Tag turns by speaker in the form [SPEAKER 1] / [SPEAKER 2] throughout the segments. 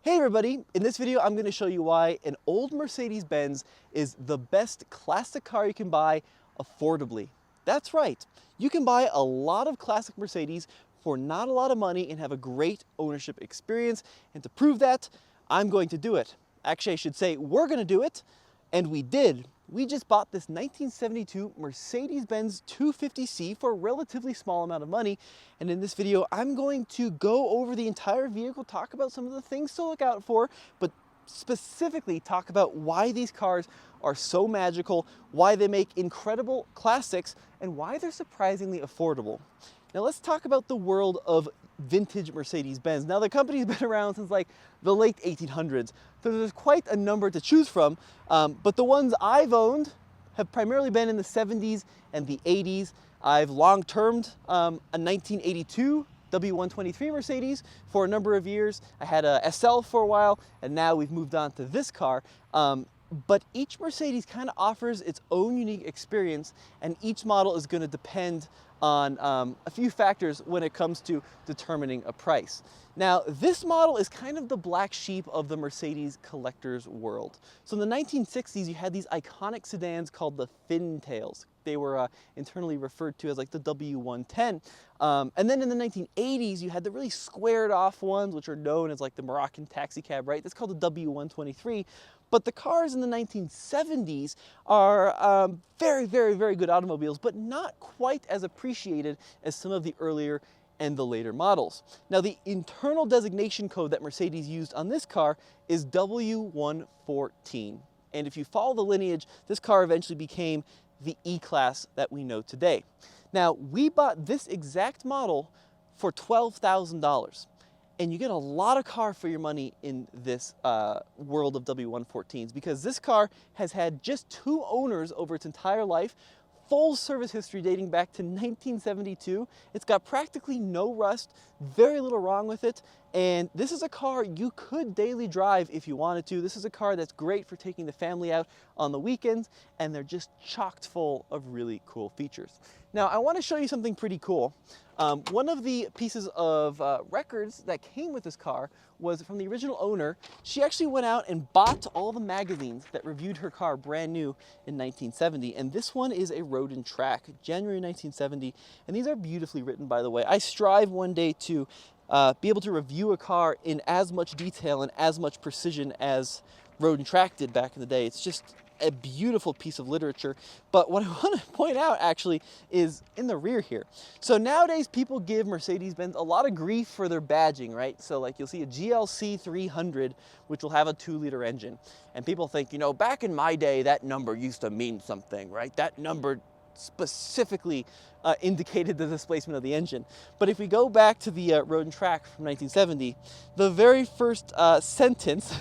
[SPEAKER 1] Hey everybody, in this video I'm going to show you why an old Mercedes-Benz is the best classic car you can buy affordably. That's right, you can buy a lot of classic Mercedes for not a lot of money and have a great ownership experience, and to prove that, I'm going to do it. Actually, I should say we're going to do it, and we did. We just bought this 1972 Mercedes-Benz 250C for a relatively small amount of money, and in this video I'm going to go over the entire vehicle, talk about some of the things to look out for, but specifically talk about why these cars are so magical, why they make incredible classics, and why they're surprisingly affordable. Now let's talk about the world of vintage Mercedes-Benz. Now the company's been around since like the late 1800s, so there's quite a number to choose from, but the ones I've owned have primarily been in the 70s and the 80s. I've long-termed a 1982 W123 Mercedes for a number of years. I had a SL for a while, and now we've moved on to this car. But each Mercedes kind of offers its own unique experience, and each model is going to depend on a few factors when it comes to determining a price. Now, this model is kind of the black sheep of the Mercedes collector's world. So in the 1960s, you had these iconic sedans called the Fintails. They were internally referred to as like the W110. And then in the 1980s, you had the really squared off ones, which are known as like the Moroccan taxi cab, right? That's called the W123. But the cars in the 1970s are very, very, very good automobiles, but not quite as appreciated as some of the earlier and the later models. Now, the internal designation code that Mercedes used on this car is W114. And if you follow the lineage, this car eventually became the E-Class that we know today. Now, we bought this exact model for $12,000. And you get a lot of car for your money in this world of W114s, because this car has had just 2 owners over its entire life, full service history dating back to 1972. It's got practically no rust, very little wrong with it, and this is a car you could daily drive if you wanted to. This is a car that's great for taking the family out on the weekends, and they're just chocked full of really cool features. Now, I want to show you something pretty cool. One of the pieces of records that came with this car was from the original owner. She actually went out and bought all the magazines that reviewed her car brand new in 1970, and this one is a Road and Track, January 1970, and these are beautifully written, by the way. I strive one day to be able to review a car in as much detail and as much precision as Road and Track did back in the day. It's just a beautiful piece of literature. But what I want to point out actually is in the rear here. So nowadays people give Mercedes-Benz a lot of grief for their badging, right? So like you'll see a GLC 300, which will have a 2-liter engine. And people think, you know, back in my day, that number used to mean something, right? That number specifically indicated the displacement of the engine. But if we go back to the Road and Track from 1970, the very first sentence,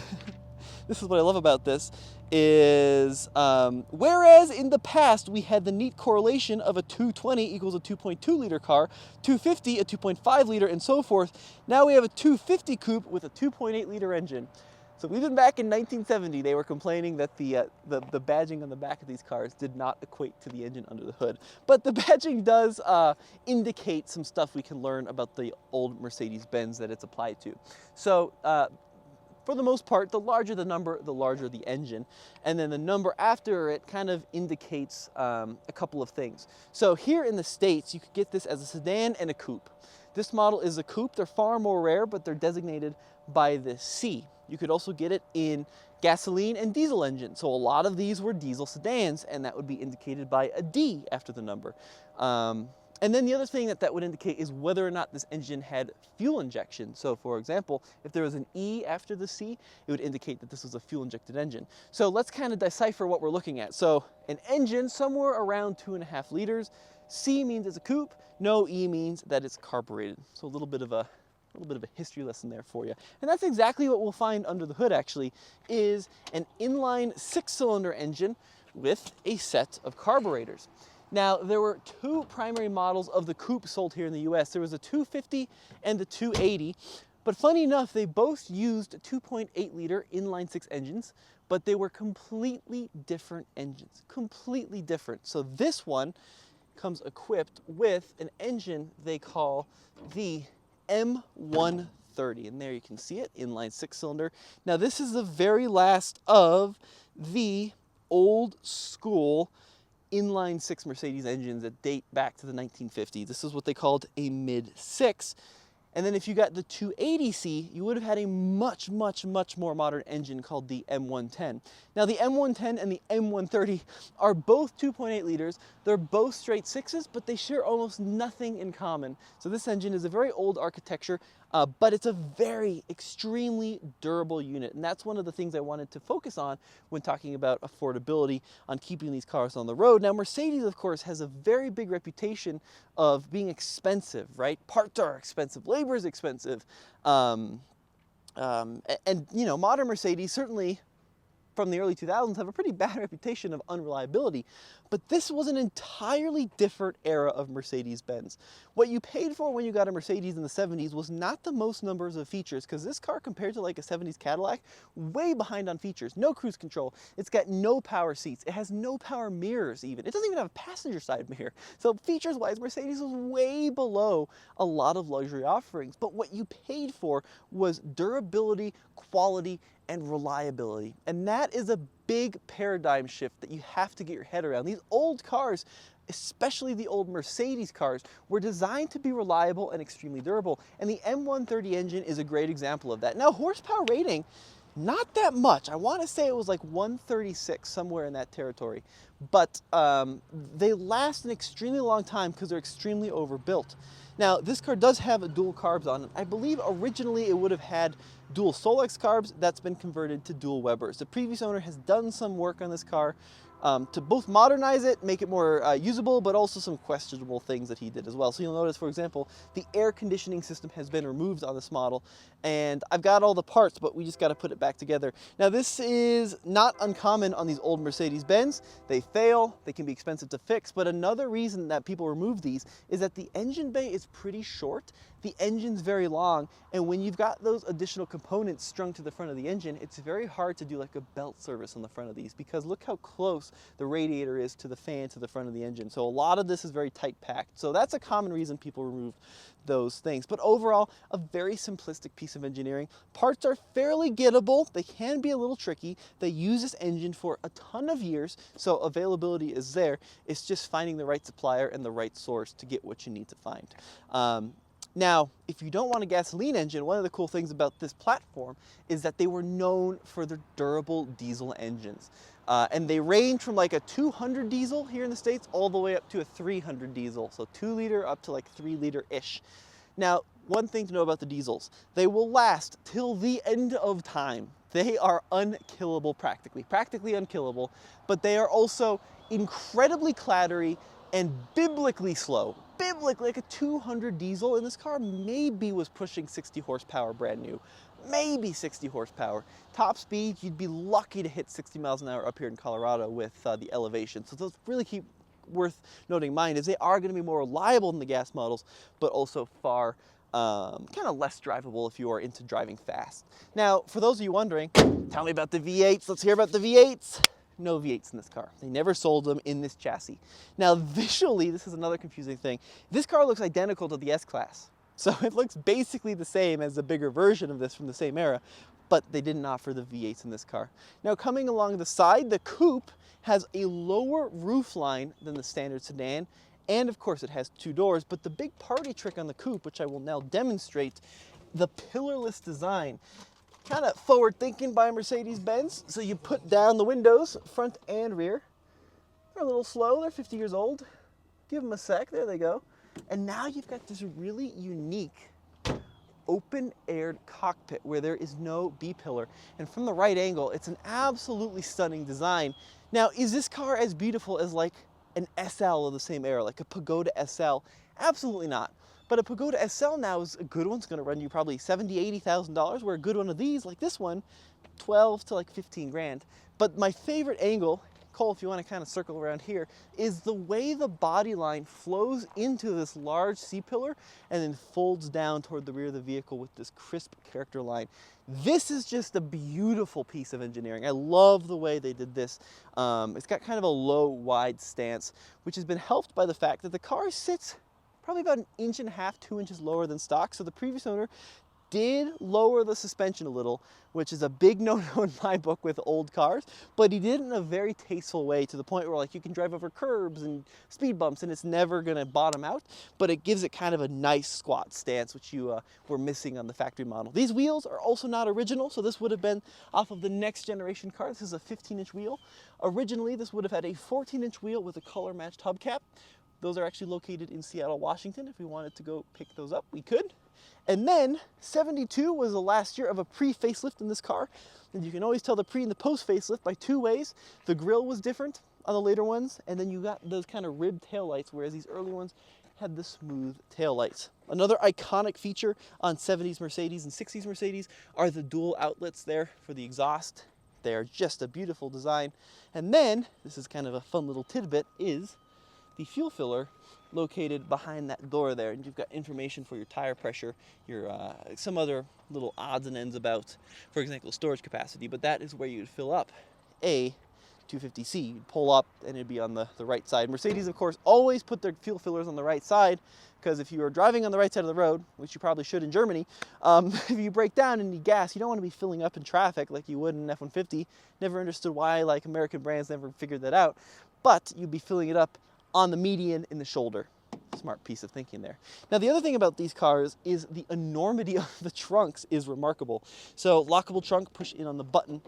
[SPEAKER 1] this is what I love about this, is whereas in the past we had the neat correlation of a 220 equals a 2.2 liter car, 250 a 2.5 liter, and so forth, now we have a 250 coupe with a 2.8 liter engine. So even back in 1970, they were complaining that the badging on the back of these cars did not equate to the engine under the hood. But the badging does indicate some stuff we can learn about the old Mercedes-Benz that it's applied to. So for the most part, the larger the number, the larger the engine. And then the number after it kind of indicates a couple of things. So here in the States, you could get this as a sedan and a coupe. This model is a coupe. They're far more rare, but they're designated by the C. You could also get it in gasoline and diesel engines. So a lot of these were diesel sedans, and that would be indicated by a D after the number. And then the other thing that would indicate is whether or not this engine had fuel injection. So for example, if there was an E after the C, it would indicate that this was a fuel-injected engine. So let's kind of decipher what we're looking at. So an engine somewhere around 2.5 liters. C means it's a coupe. No E means that it's carbureted. So a little bit of a history lesson there for you. And that's exactly what we'll find under the hood, actually, is an inline 6-cylinder engine with a set of carburetors. Now, there were 2 primary models of the coupe sold here in the US. There was a 250 and the 280, but funny enough, they both used 2.8 liter inline 6 engines, but they were completely different engines, completely different. So this one comes equipped with an engine they call the M130. M130. And there you can see it, inline 6-cylinder. Now this is the very last of the old school inline 6 Mercedes engines that date back to the 1950s. This is what they called a mid-6. And then if you got the 280C, you would have had a much, much, much more modern engine called the M110. Now the M110 and the M130 are both 2.8 liters. They're both straight 6s, but they share almost nothing in common. So this engine is a very old architecture, but it's a very extremely durable unit. And that's one of the things I wanted to focus on when talking about affordability on keeping these cars on the road. Now Mercedes, of course, has a very big reputation of being expensive, right? Parts are expensive, labor is expensive. And you know, modern Mercedes certainly from the early 2000s have a pretty bad reputation of unreliability, but this was an entirely different era of Mercedes-Benz. What you paid for when you got a Mercedes in the 70s was not the most numbers of features, because this car, compared to like a 70s Cadillac, way behind on features. No cruise control, it's got no power seats, it has no power mirrors even. It doesn't even have a passenger side mirror. So features-wise, Mercedes was way below a lot of luxury offerings, but what you paid for was durability, quality, and reliability. And that is a big paradigm shift that you have to get your head around. These old cars, especially the old Mercedes cars, were designed to be reliable and extremely durable. And the M130 engine is a great example of that. Now, horsepower rating, not that much. I want to say it was like 136, somewhere in that territory. But they last an extremely long time because they're extremely overbuilt. Now, this car does have a dual carbs on it. I believe originally it would have had dual Solex carbs. That's been converted to dual Webers. The previous owner has done some work on this car to both modernize it, make it more usable, but also some questionable things that he did as well. So you'll notice, for example, the air conditioning system has been removed on this model, and I've got all the parts, but we just got to put it back together. Now, this is not uncommon on these old Mercedes-Benz. They fail, they can be expensive to fix, but another reason that people remove these is that the engine bay is pretty short, the engine's very long, and when you've got those additional components strung to the front of the engine, it's very hard to do like a belt service on the front of these, because look how close the radiator is to the fan to the front of the engine. So a lot of this is very tight packed. So that's a common reason people remove those things. But overall, a very simplistic piece of engineering. Parts are fairly gettable. They can be a little tricky. They use this engine for a ton of years, so availability is there. It's just finding the right supplier and the right source to get what you need to find. Now, if you don't want a gasoline engine, one of the cool things about this platform is that they were known for their durable diesel engines. And they range from like a 200 diesel here in the States all the way up to a 300 diesel. So 2 liter up to like 3 liter-ish. Now, one thing to know about the diesels, they will last till the end of time. They are unkillable practically unkillable, but they are also incredibly clattery and biblically slow. Biblically, like a 200 diesel in this car maybe was pushing 60 horsepower brand new. Maybe 60 horsepower. Top speed, you'd be lucky to hit 60 miles an hour up here in Colorado with the elevation. So those really keep worth noting in mind is they are going to be more reliable than the gas models, but also far kind of less drivable if you are into driving fast. Now, for those of you wondering, tell me about the V8s. Let's hear about the V8s. No V8s in this car. They never sold them in this chassis. Now, visually, this is another confusing thing. This car looks identical to the S-Class. So it looks basically the same as the bigger version of this from the same era, but they didn't offer the V8s in this car. Now, coming along the side, the coupe has a lower roof line than the standard sedan, and of course it has 2 doors, but the big party trick on the coupe, which I will now demonstrate, the pillarless design. Kind of forward thinking by Mercedes-Benz. So you put down the windows, front and rear. They're a little slow, they're 50 years old. Give them a sec, there they go. And now you've got this really unique open-aired cockpit where there is no B-pillar. And from the right angle, it's an absolutely stunning design. Now, is this car as beautiful as like an SL of the same era, like a Pagoda SL? Absolutely not. But a Pagoda SL now is a good one's going to run you probably $70,000, $80,000, where a good one of these, like this one, 12 to like 15 grand. But my favorite angle, Cole, if you want to kind of circle around here, is the way the body line flows into this large C-pillar and then folds down toward the rear of the vehicle with this crisp character line. This is just a beautiful piece of engineering. I love the way they did this. It's got kind of a low, wide stance, which has been helped by the fact that the car sits probably about 1.5 inches, 2 inches lower than stock. So the previous owner did lower the suspension a little, which is a big no-no in my book with old cars, but he did it in a very tasteful way, to the point where like you can drive over curbs and speed bumps and it's never gonna bottom out, but it gives it kind of a nice squat stance, which you were missing on the factory model. These wheels are also not original, so this would have been off of the next generation car. This is a 15-inch wheel. Originally, this would have had a 14-inch wheel with a color-matched hubcap. Those are actually located in Seattle, Washington. If we wanted to go pick those up, we could. And then 72 was the last year of a pre-facelift in this car. And you can always tell the pre and the post-facelift by two ways. The grille was different on the later ones, and then you got those kind of ribbed taillights, whereas these early ones had the smooth taillights. Another iconic feature on 70s Mercedes and 60s Mercedes are the dual outlets there for the exhaust. They're just a beautiful design. And then, this is kind of a fun little tidbit, is the fuel filler located behind that door there, and you've got information for your tire pressure, your some other little odds and ends about, for example, storage capacity, but that is where you'd fill up a 250C. You'd pull up and it'd be on the right side. Mercedes, of course, always put their fuel fillers on the right side, because if you are driving on the right side of the road, which you probably should in Germany, if you break down and need gas, you don't want to be filling up in traffic like you would in an F-150. Never understood why, like, American brands never figured that out, but you'd be filling it up on the median in the shoulder. Smart piece of thinking there. Now, the other thing about these cars is the enormity of the trunks is remarkable. So lockable trunk, push in on the button, and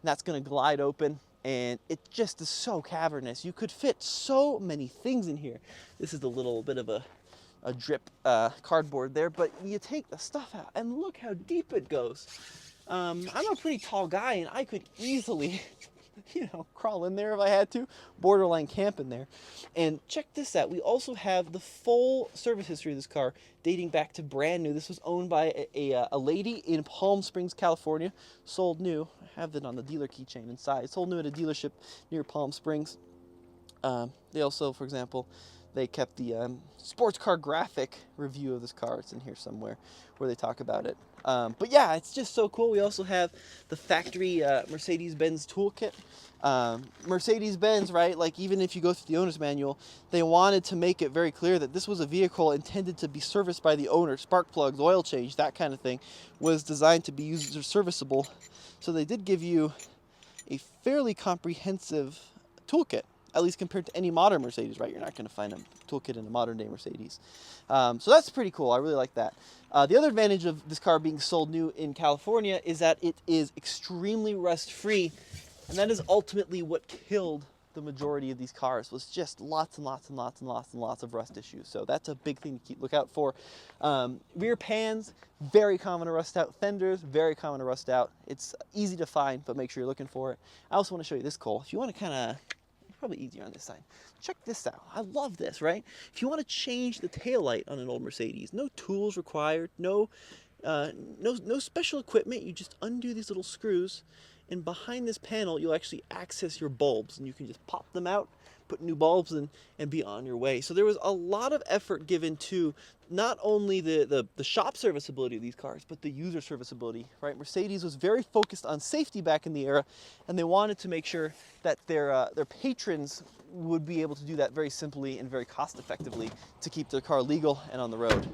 [SPEAKER 1] that's going to glide open, and it just is so cavernous. You could fit so many things in here. This is a little bit of a drip cardboard there, but you take the stuff out and look how deep it goes. I'm a pretty tall guy, and I could easily crawl in there if I had to, borderline camp in there. And check this out. We also have the full service history of this car, dating back to brand new. This was owned by a lady in Palm Springs, California. Sold new. I have it on the dealer keychain inside. Sold new at a dealership near Palm Springs. They also, for example, they kept the sports car graphic review of this car. It's in here somewhere where they talk about it. But yeah, it's just so cool. We also have the factory Mercedes-Benz toolkit. Mercedes-Benz, right, like even if you go through the owner's manual, they wanted to make it very clear that this was a vehicle intended to be serviced by the owner. Spark plugs, oil change, that kind of thing was designed to be user serviceable. So they did give you a fairly comprehensive toolkit, at least compared to any modern Mercedes, right? You're not going to find a toolkit in a modern day Mercedes. So that's pretty cool. I really like that. The other advantage of this car being sold new in California is that it is extremely rust-free, and that is ultimately what killed the majority of these cars, was just lots and lots and lots and lots and lots of rust issues. So that's a big thing to look out for. Rear pans, very common to rust out. Fenders, very common to rust out. It's easy to find, but make sure you're looking for it. I also want to show you this, Cole. If you want to kind of, probably easier on this side. Check this out. I love this, right? If you want to change the taillight on an old Mercedes, no tools required, no special equipment. You just undo these little screws, and behind this panel, you'll actually access your bulbs, and you can just pop them out, put new bulbs in, and be on your way. So there was a lot of effort given to not only the shop serviceability of these cars, but the user serviceability, right? Mercedes was very focused on safety back in the era, and they wanted to make sure that their patrons would be able to do that very simply and very cost effectively to keep their car legal and on the road.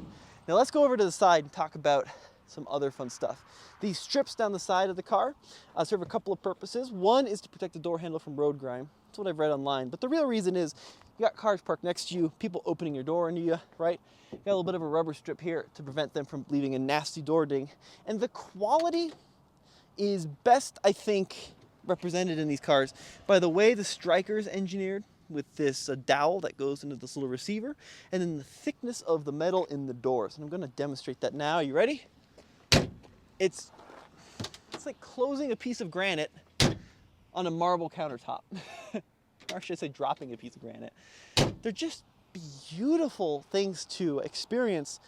[SPEAKER 1] Now let's go over to the side and talk about some other fun stuff. These strips down the side of the car serve a couple of purposes. One is to protect the door handle from road grime. That's what I've read online. But the real reason is you got cars parked next to you, people opening your door into you, right? You got a little bit of a rubber strip here to prevent them from leaving a nasty door ding. And the quality is best, I think, represented in these cars by the way the striker's engineered, with this dowel that goes into this little receiver, and then the thickness of the metal in the doors. And I'm going to demonstrate that now. Are you ready? It's like closing a piece of granite on a marble countertop. Or should I say dropping a piece of granite. They're just beautiful things to experience,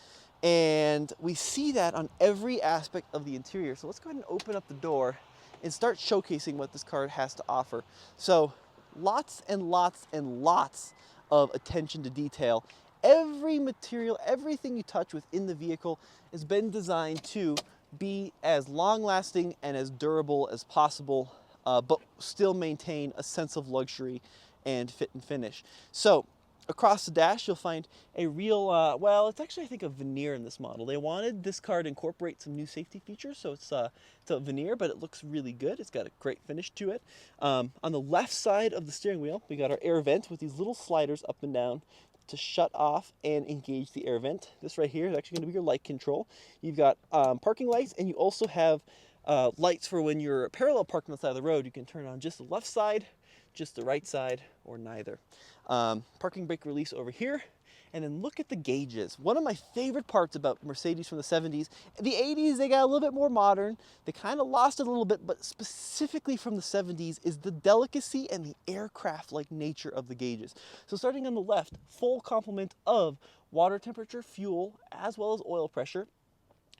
[SPEAKER 1] and we see that on every aspect of the interior. So let's go ahead and open up the door and start showcasing what this car has to offer. So lots and lots and lots of attention to detail. Every material, everything you touch within the vehicle has been designed to be as long-lasting and as durable as possible, but still maintain a sense of luxury and fit and finish. So Across the dash, you'll find a real, well, it's actually, I think, a veneer in this model. They wanted this car to incorporate some new safety features, so it's a veneer, but it looks really good. It's got a great finish to it. On the left side of the steering wheel, we got our air vent with these little sliders up and down to shut off and engage the air vent. This right here is actually going to be your light control. You've got parking lights, and you also have lights for when you're parallel parking on the side of the road. You can turn on just the left side, just the right side, or neither. Parking brake release over here, and then look at the gauges. One of my favorite parts about Mercedes from the 70s, the 80s they got a little bit more modern, they kind of lost it a little bit, but specifically from the 70s is the delicacy and the aircraft-like nature of the gauges. So starting on the left, full complement of water temperature, fuel, as well as oil pressure.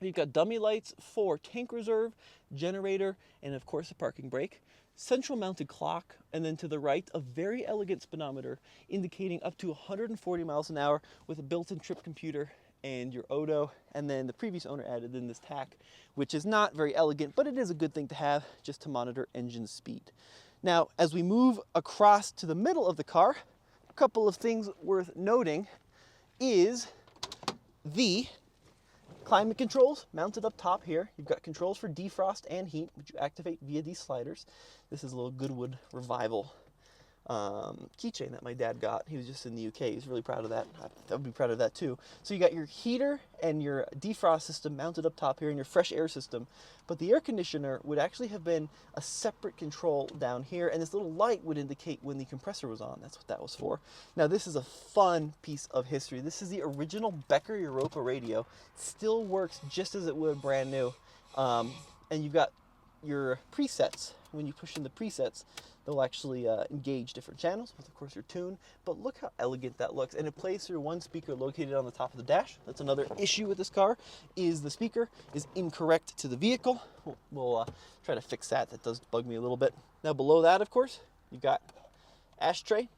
[SPEAKER 1] You've got dummy lights for tank reserve, generator, and of course a parking brake. Central mounted clock, and then to the right, a very elegant speedometer indicating up to 140 miles an hour with a built-in trip computer and your odo, and then the previous owner added in this tack, which is not very elegant, but it is a good thing to have just to monitor engine speed. Now, as we move across to the middle of the car, a couple of things worth noting is the climate controls mounted up top here. You've got controls for defrost and heat, which you activate via these sliders. This is a little Goodwood Revival keychain that my dad got. He was just in the UK. He's really proud of that. I would be proud of that too. So you got your heater and your defrost system mounted up top here and your fresh air system. But the air conditioner would actually have been a separate control down here, and this little light would indicate when the compressor was on. That's what that was for. Now this is a fun piece of history. This is the original Becker Europa radio. Still works just as it would brand new. And you've got your presets. When you push in the presets, they'll actually engage different channels with, of course, your tune. But look how elegant that looks. And it plays through one speaker located on the top of the dash. That's another issue with this car, is the speaker is incorrect to the vehicle. We'll try to fix that. That does bug me a little bit. Now below that, of course, you've got ashtray,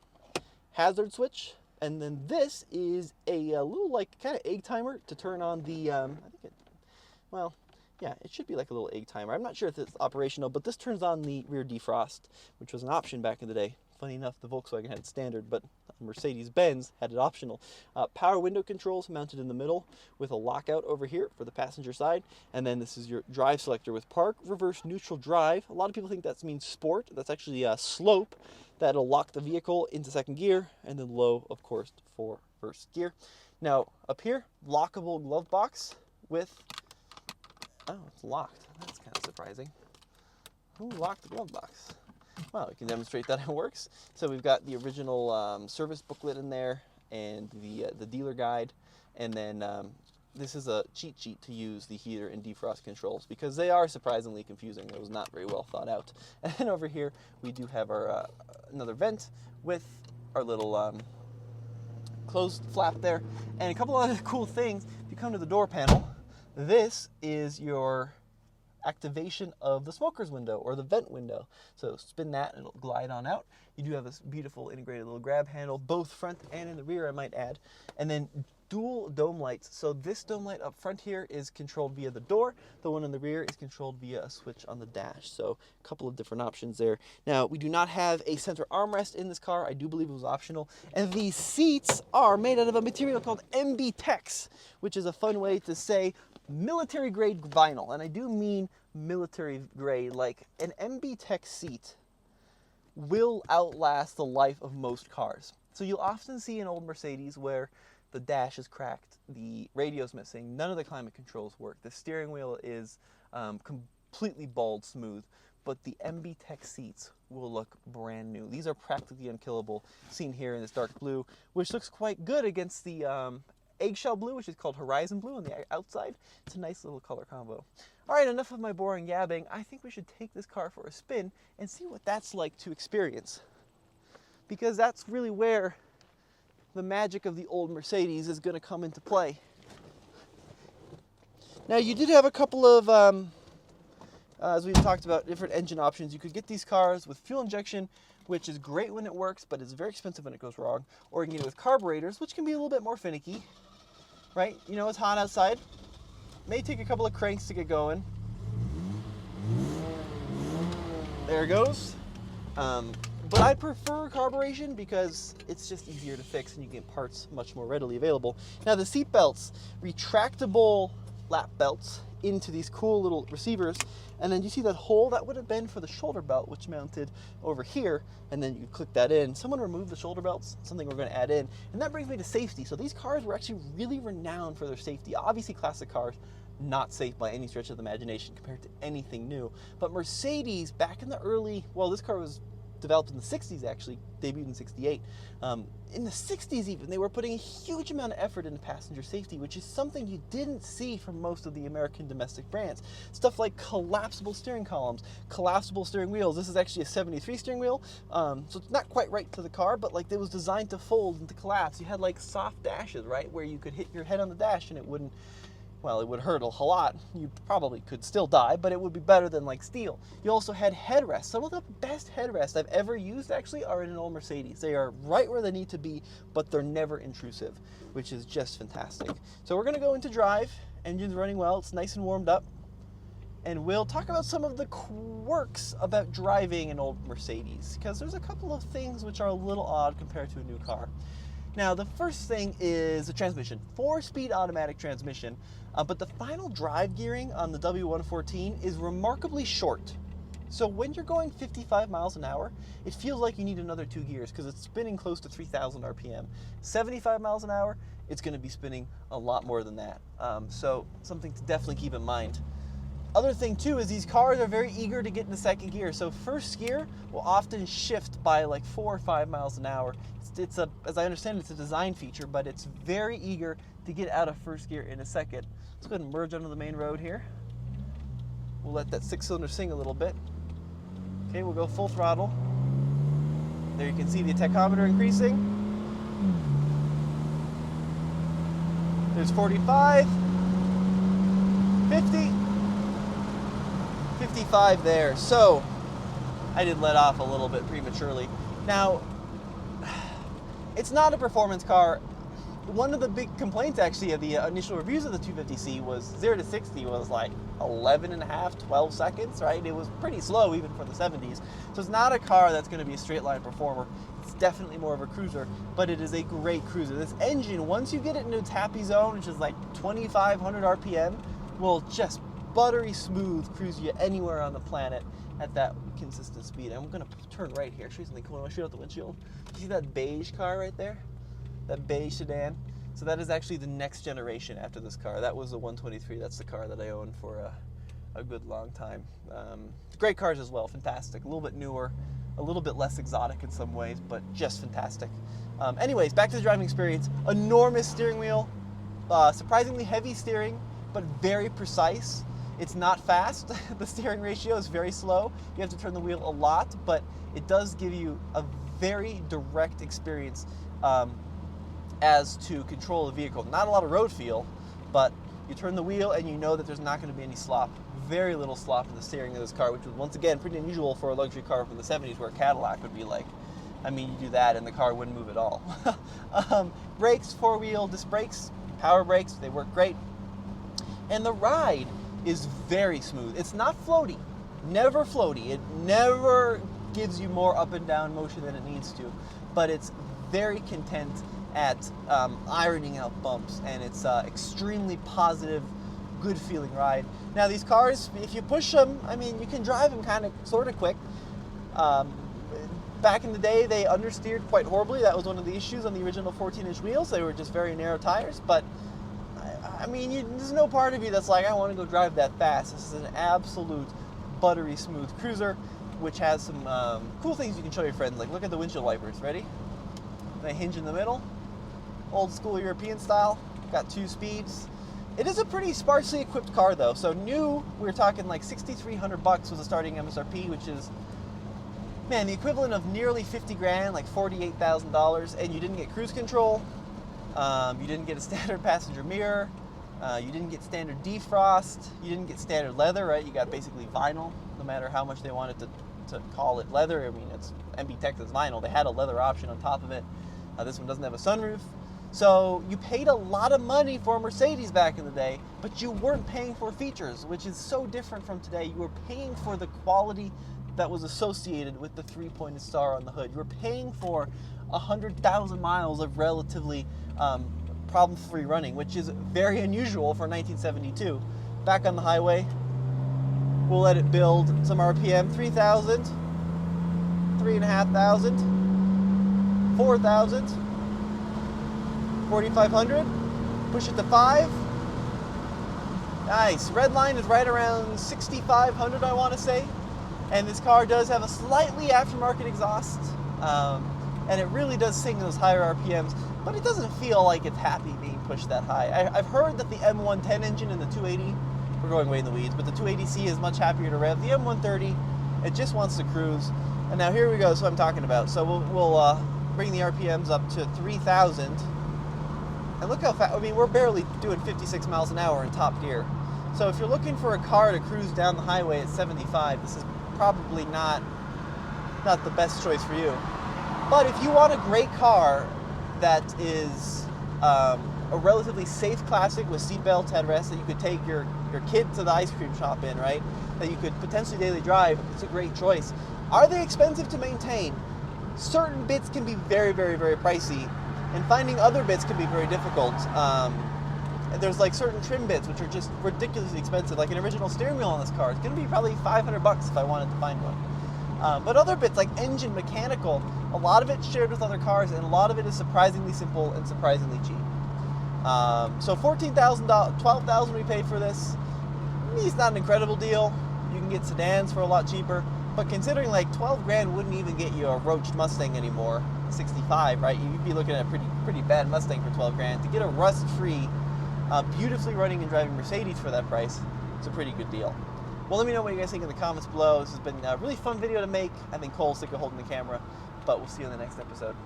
[SPEAKER 1] hazard switch, and then this is a little like kind of egg timer to turn on the, I think it, well, yeah, it should be like a little egg timer. I'm not sure if it's operational, but this turns on the rear defrost, which was an option back in the day. Funny enough, the Volkswagen had it standard, but Mercedes-Benz had it optional. Power window controls mounted in the middle with a lockout over here for the passenger side. And then this is your drive selector with park, reverse, neutral drive. A lot of people think that means sport. That's actually a slope that'll lock the vehicle into second gear, and then low, of course, for first gear. Now, up here, lockable glove box with... Oh, it's locked. That's kind of surprising. Who locked the glove box? Well, we can demonstrate that it works. So we've got the original service booklet in there and the dealer guide. And then this is a cheat sheet to use the heater and defrost controls because they are surprisingly confusing. It was not very well thought out. And then over here, we do have our another vent with our little closed flap there. And a couple other cool things. If you come to the door panel, this is your activation of the smoker's window or the vent window. So spin that and it'll glide on out. You do have this beautiful integrated little grab handle, both front and in the rear, I might add. And then dual dome lights. So this dome light up front here is controlled via the door. The one in the rear is controlled via a switch on the dash. So a couple of different options there. Now, we do not have a center armrest in this car. I do believe it was optional. And these seats are made out of a material called MB Tex, which is a fun way to say military grade vinyl. And I do mean military grade. Like an MB Tex seat will outlast the life of most cars. So you'll often see an old Mercedes where the dash is cracked, the radio's missing, none of the climate controls work, the steering wheel is completely bald smooth, but the MB Tech seats will look brand new. These are practically unkillable, seen here in this dark blue, which looks quite good against the eggshell blue, which is called Horizon Blue on the outside. It's a nice little color combo. All right, enough of my boring yabbing. I think we should take this car for a spin and see what that's like to experience, because that's really where the magic of the old Mercedes is going to come into play. Now, you did have a couple of, as we've talked about, different engine options. You could get these cars with fuel injection, which is great when it works, but it's very expensive when it goes wrong. Or you can get it with carburetors, which can be a little bit more finicky, right? You know, it's hot outside. May take a couple of cranks to get going. There it goes. But I prefer carburation because it's just easier to fix and you get parts much more readily available. Now the seat belts, retractable lap belts into these cool little receivers, and then you see that hole that would have been for the shoulder belt, which mounted over here, and then you click that in. Someone removed the shoulder belts, something we're going to add in, and that brings me to safety. So these cars were actually really renowned for their safety. Obviously classic cars, not safe by any stretch of the imagination compared to anything new, but Mercedes back in the early, well, this car was developed in the 60s, actually debuted in 68. In the 60s even, they were putting a huge amount of effort into passenger safety, which is something you didn't see from most of the American domestic brands. Stuff like collapsible steering columns, collapsible steering wheels. This is actually a 73 steering wheel, so it's not quite right to the car, but like it was designed to fold and to collapse. You had like soft dashes, right, where you could hit your head on the dash and it wouldn't, well, it would hurt a lot. You probably could still die, but it would be better than like steel. You also had headrests. Some of the best headrests I've ever used actually are in an old Mercedes. They are right where they need to be, but they're never intrusive, which is just fantastic. So we're gonna go into drive. Engine's running well, it's nice and warmed up. And we'll talk about some of the quirks about driving an old Mercedes, because there's a couple of things which are a little odd compared to a new car. Now, the first thing is the transmission. 4-speed automatic transmission, but the final drive gearing on the W114 is remarkably short. So when you're going 55 miles an hour, it feels like you need another 2 gears because it's spinning close to 3,000 RPM. 75 miles an hour, it's going to be spinning a lot more than that. So something to definitely keep in mind. Other thing too is these cars are very eager to get into second gear. So first gear will often shift by like 4 or 5 miles an hour. It's a, as I understand, it's a design feature, but it's very eager to get out of first gear in a second. Let's go ahead and merge onto the main road here. We'll let that 6-cylinder sing a little bit. Okay, we'll go full throttle. There you can see the tachometer increasing. There's 45, 50, 55 there. So I did let off a little bit prematurely. Now, it's not a performance car. One of the big complaints actually of the initial reviews of the 250C was 0 to 60 was like 11 and a half, 12 seconds, right? It was pretty slow even for the 70s. So it's not a car that's going to be a straight line performer. It's definitely more of a cruiser, but it is a great cruiser. This engine, once you get it into its happy zone, which is like 2,500 RPM, will just buttery smooth cruise you anywhere on the planet at that consistent speed. I'm going to turn right here, show you something cool. I want to shoot out the windshield. You see that beige car right there? That beige sedan? So that is actually the next generation after this car. That was the 123. That's the car that I owned for a good long time. Great cars as well, fantastic. A little bit newer, a little bit less exotic in some ways, but just fantastic. Anyways, back to the driving experience. Enormous steering wheel, surprisingly heavy steering, but very precise. It's not fast. The steering ratio is very slow. You have to turn the wheel a lot, but it does give you a very direct experience as to control the vehicle. Not a lot of road feel, but you turn the wheel and you know that there's not going to be any slop. Very little slop in the steering of this car, which was once again pretty unusual for a luxury car from the 70s where a Cadillac would be like, I mean, you do that and the car wouldn't move at all. Brakes, 4-wheel disc brakes, power brakes, they work great. And the ride is very smooth. It's not floaty, never floaty. It never gives you more up and down motion than it needs to, but it's very content at ironing out bumps, and it's extremely positive, good feeling ride. Now these cars, if you push them, I mean, you can drive them kind of sort of quick. Back in the day, they understeered quite horribly. That was one of the issues on the original 14-inch wheels. They were just very narrow tires, but I mean, there's no part of you that's like, I want to go drive that fast. This is an absolute buttery smooth cruiser, which has some cool things you can show your friends. Like, look at the windshield wipers. Ready? They hinge in the middle. Old school European style. Got 2 speeds. It is a pretty sparsely equipped car, though. So new, we're talking like $6,300 was the starting MSRP, which is, man, the equivalent of nearly 50 grand, like $48,000. And you didn't get cruise control. You didn't get a standard passenger mirror. You didn't get standard defrost. You didn't get standard leather, right? You got basically vinyl, no matter how much they wanted to call it leather. I mean, it's MB Texas vinyl. They had a leather option on top of it. This one doesn't have a sunroof. So you paid a lot of money for a Mercedes back in the day, but you weren't paying for features, which is so different from today. You were paying for the quality that was associated with the 3-pointed star on the hood. You were paying for 100,000 miles of relatively problem-free running, which is very unusual for 1972. Back on the highway, we'll let it build some RPM, 3,000, 3,500, 4,000, 4,500, push it to 5. Nice, red line is right around 6,500, I want to say. And this car does have a slightly aftermarket exhaust, and it really does sing those higher RPMs, but it doesn't feel like it's happy being pushed that high. I've heard that the M110 engine and the 280, we're going way in the weeds, but the 280C is much happier to rev. The M130, it just wants to cruise. And now here we go, so I'm talking about. So we'll bring the RPMs up to 3,000. And look how fast, I mean, we're barely doing 56 miles an hour in top gear. So if you're looking for a car to cruise down the highway at 75, this is probably not the best choice for you. But if you want a great car that is a relatively safe classic with seatbelts, headrests, that you could take your kid to the ice cream shop in, right? That you could potentially daily drive, it's a great choice. Are they expensive to maintain? Certain bits can be very, very, very pricey, and finding other bits can be very difficult. There's like certain trim bits which are just ridiculously expensive. Like an original steering wheel on this car, it's going to be probably $500 if I wanted to find one. But other bits like engine, mechanical, a lot of it's shared with other cars, and a lot of it is surprisingly simple and surprisingly cheap. So $14,000, $12,000 we paid for this. It's not an incredible deal. You can get sedans for a lot cheaper, but considering like 12 grand wouldn't even get you a roached Mustang anymore, 65, right? You'd be looking at a pretty bad Mustang for 12 grand. To get a rust-free, beautifully running and driving Mercedes for that price, it's a pretty good deal. Well, let me know what you guys think in the comments below. This has been a really fun video to make. I think Cole's sick of holding the camera, but we'll see you in the next episode.